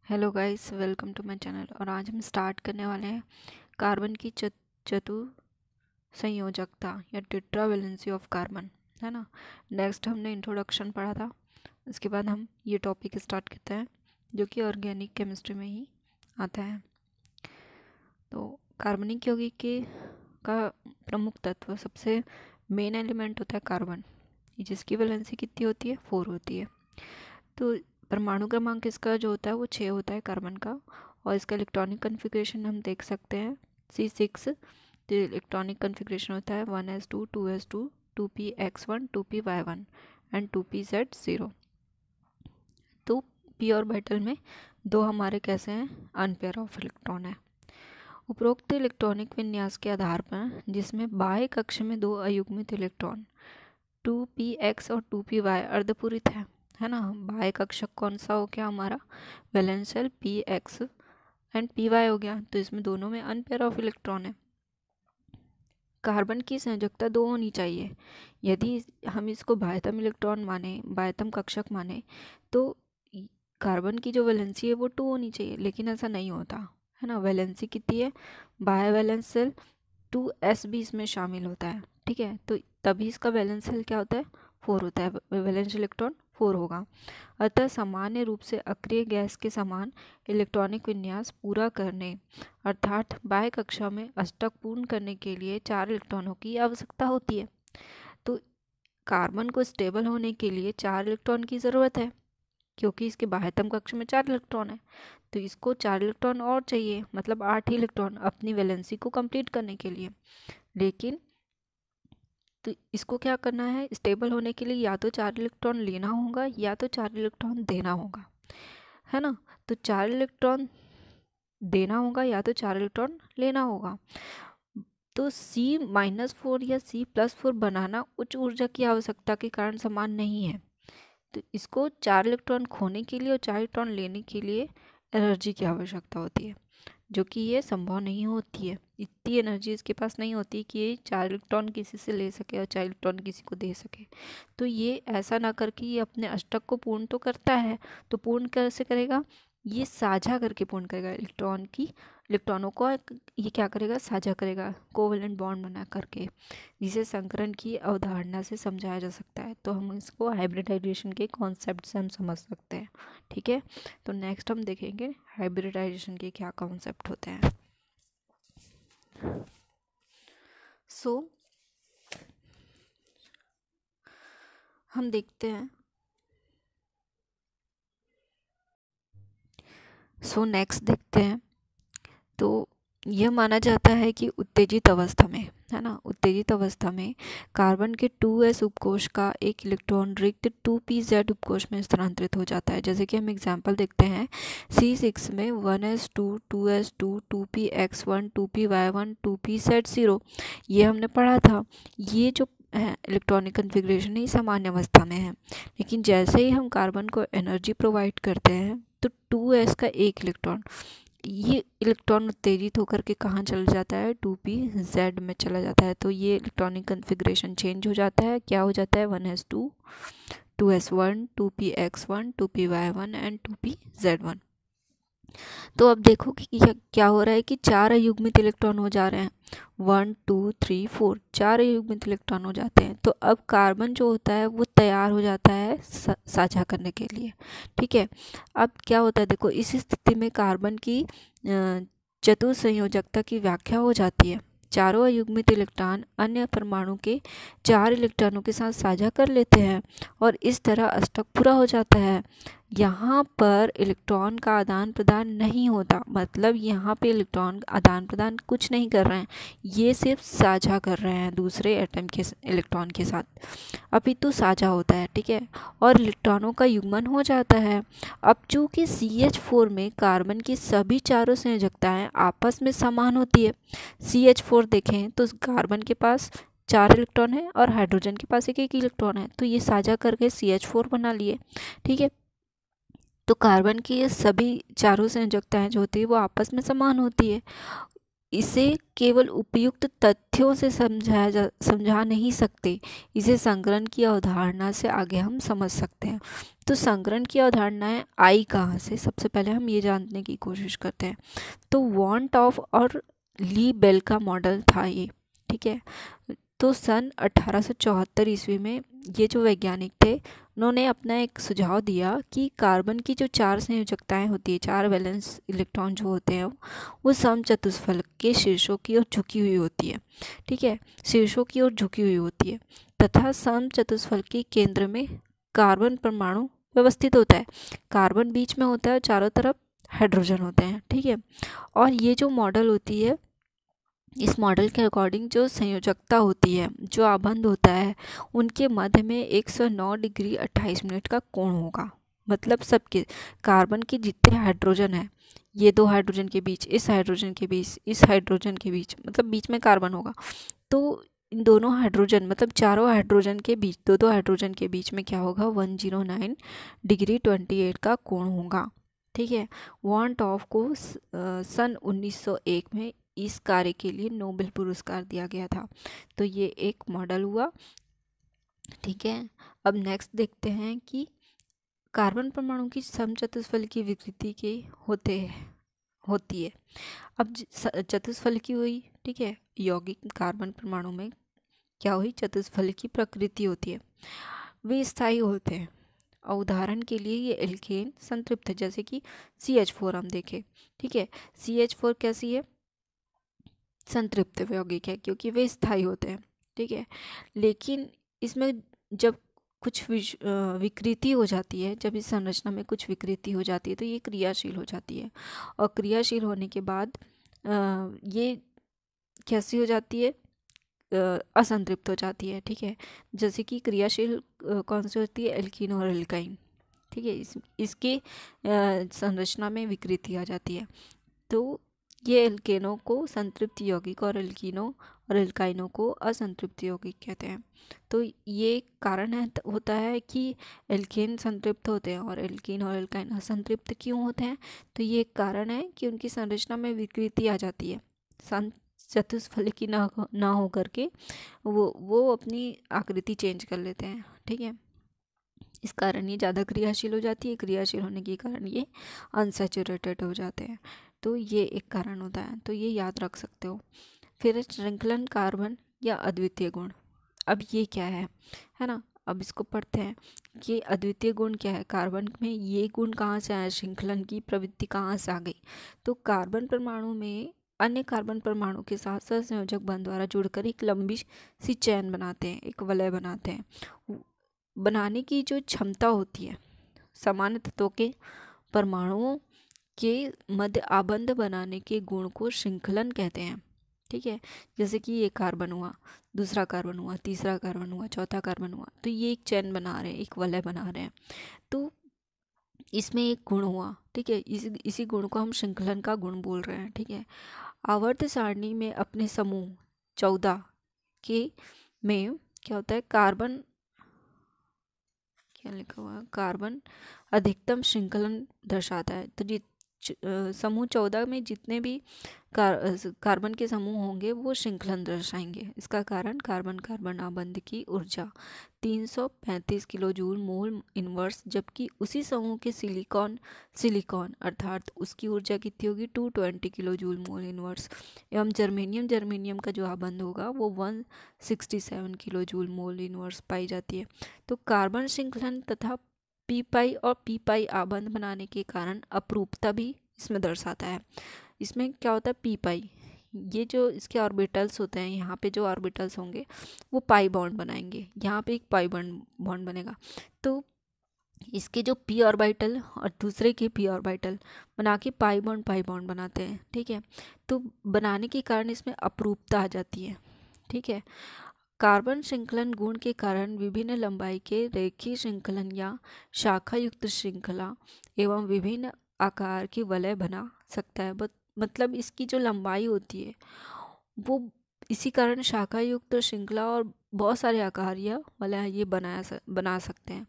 Hello guys, welcome to my channel. और आज हम स्टार्ट करने वाले हैं कार्बन की चतु संयोजकता या टेट्रावैलेंसी ऑफ कार्बन, है ना। नेक्स्ट हमने इंट्रोडक्शन पढ़ा था, इसके बाद हम ये टॉपिक स्टार्ट करते हैं जो कि ऑर्गेनिक केमिस्ट्री में ही आता है। तो कार्बनिक यौगिक का प्रमुख तत्व, सबसे मेन एलिमेंट होता है कार्बन, जिसकी वैलेंसी कितनी होती है? 4 होती है। तो परमाणु क्रमांक इसका जो होता है वो 6 होता है कार्बन का, और इसका इलेक्ट्रॉनिक कन्फिग्रेशन हम देख सकते हैं C6। तो इलेक्ट्रॉनिक कन्फिग्रेशन होता है 1s2 2s2 2px1 2py1 and 2pz0। तो p ऑर्बिटल में दो हमारे कैसे हैं? अनपेयर ऑफ इलेक्ट्रॉन है। उपरोक्त इलेक्ट्रॉनिक विन्यास के आधार पर, जिसमें बाह्य कक्ष में दो अयुग्मित इलेक्ट्रॉन 2px और 2py अर्धपूरित है ना। बाह्य कक्षक कौन सा हो गया हमारा? Valence shell px and py हो गया। तो इसमें दोनों में अनपेयर ऑफ इलेक्ट्रॉन है। कार्बन की संयोजकता 2 होनी चाहिए। यदि हम इसको बाह्यतम इलेक्ट्रॉन माने, बाह्यतम कक्षक माने, तो कार्बन की जो वैलेंसी है वो 2 होनी चाहिए, लेकिन ऐसा नहीं होता, है ना। वैलेंसी कितनी है? बाह्य वैलेंस शेल 2s भी इसमें शामिल होता है, ठीक है। तो तभी इसका वैलेंस शेल क्या होता है? 4 होता है, वैलेंस इलेक्ट्रॉन 4 होगा। अतः सामान्य रूप से अक्रिय गैस के समान इलेक्ट्रॉनिक विन्यास पूरा करने, अर्थात बाह्य कक्षा में अष्टक पूर्ण करने के लिए 4 इलेक्ट्रॉनों की आवश्यकता होती है। तो कार्बन को स्टेबल होने के लिए 4 इलेक्ट्रॉन की ज़रूरत है, क्योंकि इसके बाह्यतम कक्ष में 4 इलेक्ट्रॉन है। तो इसको 4 इलेक्ट्रॉन और चाहिए, मतलब 8 इलेक्ट्रॉन अपनी वैलेंसी को कंप्लीट करने के लिए। लेकिन तो इसको क्या करना है? स्टेबल होने के लिए या तो 4 इलेक्ट्रॉन लेना होगा या तो 4 इलेक्ट्रॉन देना होगा, है ना। तो 4 इलेक्ट्रॉन देना होगा या तो 4 इलेक्ट्रॉन लेना होगा। तो C-4 या C+4 बनाना उच्च ऊर्जा की आवश्यकता के कारण समान नहीं है। तो इसको 4 इलेक्ट्रॉन खोने के लिए और 4 इलेक्ट्रॉन लेने के लिए एनर्जी की आवश्यकता होती है, जो कि ये संभव नहीं होती है। इतनी एनर्जी इसके पास नहीं होती कि ये 4 इलेक्ट्रॉन किसी से ले सके और 4 इलेक्ट्रॉन किसी को दे सके। तो ये ऐसा ना करके ये अपने अष्टक को पूर्ण तो करता है, तो पूर्ण कैसे करेगा? ये साझा करके पूर्ण करेगा। इलेक्ट्रॉनों को ये क्या करेगा? साझा करेगा, कोवैलेंट बॉन्ड बना करके, जिसे संकरण की अवधारणा से समझाया जा सकता है। तो हम इसको हाइब्रिडाइजेशन के कॉन्सेप्ट से हम समझ सकते हैं, ठीक है। तो नेक्स्ट हम देखेंगे हाइब्रिडाइजेशन के क्या कॉन्सेप्ट होते हैं। हम देखते हैं। नेक्स्ट देखते हैं। तो यह माना जाता है कि उत्तेजित अवस्था में, है ना, उत्तेजित अवस्था में कार्बन के 2s उपकोष का एक इलेक्ट्रॉन रिक्त 2pz उपकोष में स्थानांतरित हो जाता है। जैसे कि हम एग्जांपल देखते हैं C6 में 1s2 2s2 2px1 2py1 2pz0, ये हमने पढ़ा था। ये जो है इलेक्ट्रॉनिक कन्फिग्रेशन ही सामान्य अवस्था में है, लेकिन जैसे ही हम कार्बन को एनर्जी प्रोवाइड करते हैं तो 2s का एक इलेक्ट्रॉन, ये इलेक्ट्रॉन उत्तेजित होकर के कहाँ चला जाता है? 2pz में चला जाता है। तो ये इलेक्ट्रॉनिक कन्फिग्रेशन चेंज हो जाता है। क्या हो जाता है? 1s2 2s1 2px1 2py1 and 2pz1। तो अब देखो कि क्या हो रहा है कि 4 अयुग्मित इलेक्ट्रॉन हो जा रहे हैं। 1 2 3 4 4 अयुग्मित इलेक्ट्रॉन हो जाते हैं। तो अब कार्बन जो होता है वो तैयार हो जाता है साझा करने के लिए, ठीक है। अब क्या होता है? देखो, इस स्थिति में कार्बन की चतुसंयोजकता की व्याख्या हो जाती है। चारों अयुग्मित इलेक्ट्रॉन अन्य परमाणु के 4 इलेक्ट्रॉनों के साथ साझा कर लेते हैं और इस तरह अष्टक पूरा हो जाता है। यहाँ पर इलेक्ट्रॉन का आदान प्रदान नहीं होता, मतलब यहाँ पे इलेक्ट्रॉन आदान प्रदान कुछ नहीं कर रहे हैं, ये सिर्फ साझा कर रहे हैं दूसरे एटम के इलेक्ट्रॉन के साथ, अपितु साझा होता है, ठीक है। और इलेक्ट्रॉनों का युग्मन हो जाता है। अब चूँकि CH4 में कार्बन की सभी चारों संयोजकताएं आपस में समान होती है। CH4 देखें तो कार्बन के पास 4 इलेक्ट्रॉन है और हाइड्रोजन के पास एक इलेक्ट्रॉन है, तो ये साझा करके CH4 बना लिए, ठीक है। तो कार्बन की ये सभी चारों संयोजकताएं जो होती है वो आपस में समान होती है। इसे केवल उपयुक्त तथ्यों से समझा नहीं सकते, इसे संकरण की अवधारणा से आगे हम समझ सकते हैं। तो संकरण की अवधारणाएं आई कहाँ से, सबसे पहले हम ये जानने की कोशिश करते हैं। तो वॉन्ट ऑफ और ली बेल का मॉडल था ये, ठीक है। तो सन 1874 ईस्वी में ये जो वैज्ञानिक थे, उन्होंने अपना एक सुझाव दिया कि कार्बन की जो 4 संयोजकताएं होती है, 4 वैलेंस इलेक्ट्रॉन जो होते हैं, वो समचतुष्फलक के शीर्षों की ओर झुकी हुई होती है, ठीक है, शीर्षों की ओर झुकी हुई होती है, तथा समचतुष्फलक के केंद्र में कार्बन परमाणु व्यवस्थित होता है। कार्बन बीच में होता है, चारों तरफ हाइड्रोजन होते हैं, ठीक है। और ये जो मॉडल होती है, इस मॉडल के अकॉर्डिंग जो संयोजकता होती है, जो आबंध होता है, उनके मध्य में 109 डिग्री 28 मिनट का कोण होगा। मतलब सबके कार्बन के जितने हाइड्रोजन है, ये 2 हाइड्रोजन के बीच, इस हाइड्रोजन के बीच, इस हाइड्रोजन के बीच, मतलब बीच में कार्बन होगा, तो इन दोनों हाइड्रोजन, मतलब चारों हाइड्रोजन के बीच, दो हाइड्रोजन के बीच में क्या होगा, 109 डिग्री 28 का कोण होगा, ठीक है। वॉन्ट ऑफ को सन 1901 में इस कार्य के लिए नोबेल पुरस्कार दिया गया था। तो ये एक मॉडल हुआ, ठीक है। अब नेक्स्ट देखते हैं कि कार्बन परमाणु की समचतुष्फलकी विकृति के होती है। अब चतुष्फलकी हुई, ठीक है, यौगिक कार्बन परमाणु में क्या हुई, चतुष्फलकी प्रकृति होती है, वे स्थायी होते हैं। उदाहरण के लिए ये एल्केन संतृप्त है, जैसे कि CH4 हम देखें, ठीक है। CH4 कैसी है, संतृप्त यौगिक है, क्योंकि वे स्थायी होते हैं, ठीक है। लेकिन इसमें जब कुछ विकृति हो जाती है, जब इस संरचना में कुछ विकृति हो जाती है, तो ये क्रियाशील हो जाती है, और क्रियाशील होने के बाद ये कैसी हो जाती है, असंतृप्त हो जाती है, ठीक है। जैसे कि क्रियाशील कौन सी होती है, एल्कीन और एल्काइन, ठीक है। इसके संरचना में विकृति आ जाती है, तो ये एल्केनों को संतृप्त यौगिक और एल्कीनों और एल्काइनों को असंतृप्त यौगिक कहते हैं। तो ये कारण होता है कि एल्केन संतृप्त होते हैं और एल्कीन और एल्काइन असंतृप्त क्यों होते हैं। तो ये एक कारण है कि उनकी संरचना में विकृति आ जाती है, चतुष्फलकी ना हो करके वो अपनी आकृति चेंज कर लेते हैं, ठीक है। इस कारण ये ज़्यादा क्रियाशील हो जाती है, क्रियाशील होने के कारण ये अनसैचुरेटेड हो जाते हैं। तो ये एक कारण होता है, तो ये याद रख सकते हो। फिर श्रृंखलन कार्बन या अद्वितीय गुण, अब ये क्या है ना। अब इसको पढ़ते हैं कि अद्वितीय गुण क्या है, कार्बन में ये गुण कहाँ से आया, श्रृंखलन की प्रवृत्ति कहाँ से आ गई। तो कार्बन परमाणु में अन्य कार्बन परमाणु के साथ सहसंयोजक बंध द्वारा जुड़कर एक लंबी सी चैन बनाते हैं, एक वलय बनाते हैं। बनाने की जो क्षमता होती है, समान तत्वों के परमाणुओं के मध्य आबंध बनाने के गुण को श्रृंखलन कहते हैं, ठीक है। जैसे कि ये कार्बन हुआ, दूसरा कार्बन हुआ, तीसरा कार्बन हुआ, चौथा कार्बन हुआ, तो ये एक चैन बना रहे हैं, एक वलय बना रहे हैं। तो इसमें एक गुण हुआ, ठीक है, इसी गुण को हम श्रृंखलन का गुण बोल रहे हैं, ठीक है। आवर्त सारणी में अपने समूह 14 के में क्या होता है, कार्बन, क्या लिखा हुआ है, कार्बन अधिकतम श्रृंखलन दर्शाता है। तो समूह 14 में जितने भी कार्बन के समूह होंगे वो श्रृंखलन दर्शाएंगे। इसका कारण कार्बन कार्बन आबंध की ऊर्जा 335 किलो जूल मोल इनवर्स, जबकि उसी समूह के सिलिकॉन अर्थात उसकी ऊर्जा कितनी होगी, 220 किलो जूल मोल इनवर्स। एवं जर्मेनियम का जो आबंध होगा वो 167 किलो जूल मोल इनवर्स पाई जाती है। तो कार्बन श्रृंखलन तथा पी पाई और पी पाई आबंध बनाने के कारण अपरूपता भी इसमें दर्शाता है। इसमें क्या होता है, पी पाई, ये जो इसके ऑर्बिटल्स होते हैं, यहाँ पे जो ऑर्बिटल्स होंगे वो पाई बॉन्ड बनाएंगे, यहाँ पे एक पाई बॉन्ड बनेगा। तो इसके जो पी ऑर्बिटल और दूसरे के पी ऑर्बिटल बना के पाई बॉन्ड बनाते हैं, ठीक है। तो बनाने के कारण इसमें अपरूपता आ जाती है, ठीक है। कार्बन श्रृंखलन गुण के कारण विभिन्न लंबाई के रेखीय श्रृंखलन या शाखा युक्त श्रृंखला एवं विभिन्न आकार की वलय बना सकता है। मतलब इसकी जो लंबाई होती है वो इसी कारण शाखा युक्त श्रृंखला और बहुत सारे आकार या वलय ये बना सकते हैं।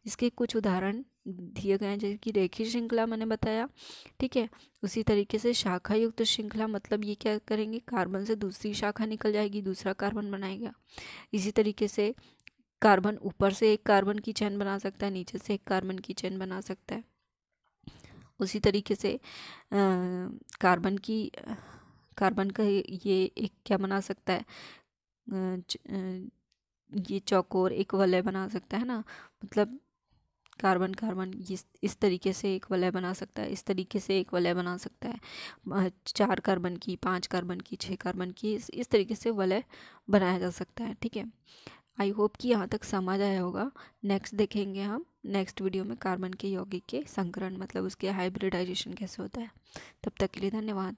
इसके कुछ उदाहरण दिए गए हैं, जैसे कि रेखीय श्रृंखला मैंने बताया, ठीक है। उसी तरीके से शाखा युक्त श्रृंखला, मतलब ये क्या करेंगे, कार्बन से दूसरी शाखा निकल जाएगी, दूसरा कार्बन बनाएगा। इसी तरीके से कार्बन ऊपर से एक कार्बन की चेन बना सकता है, नीचे से एक कार्बन की चेन बना सकता है। उसी तरीके से कार्बन का ये एक क्या बना सकता है, ये चौकोर एक वलय बना सकता है ना, मतलब कार्बन कार्बन इस तरीके से एक वलय बना सकता है, इस तरीके से एक वलय बना सकता है, 4 कार्बन की, 5 कार्बन की, 6 कार्बन की, इस तरीके से वलय बनाया जा सकता है, ठीक है। आई होप कि यहाँ तक समझ आया होगा। नेक्स्ट देखेंगे हम नेक्स्ट वीडियो में कार्बन के यौगिक के संकरण, मतलब उसके हाइब्रिडाइजेशन कैसे होता है। तब तक के लिए धन्यवाद।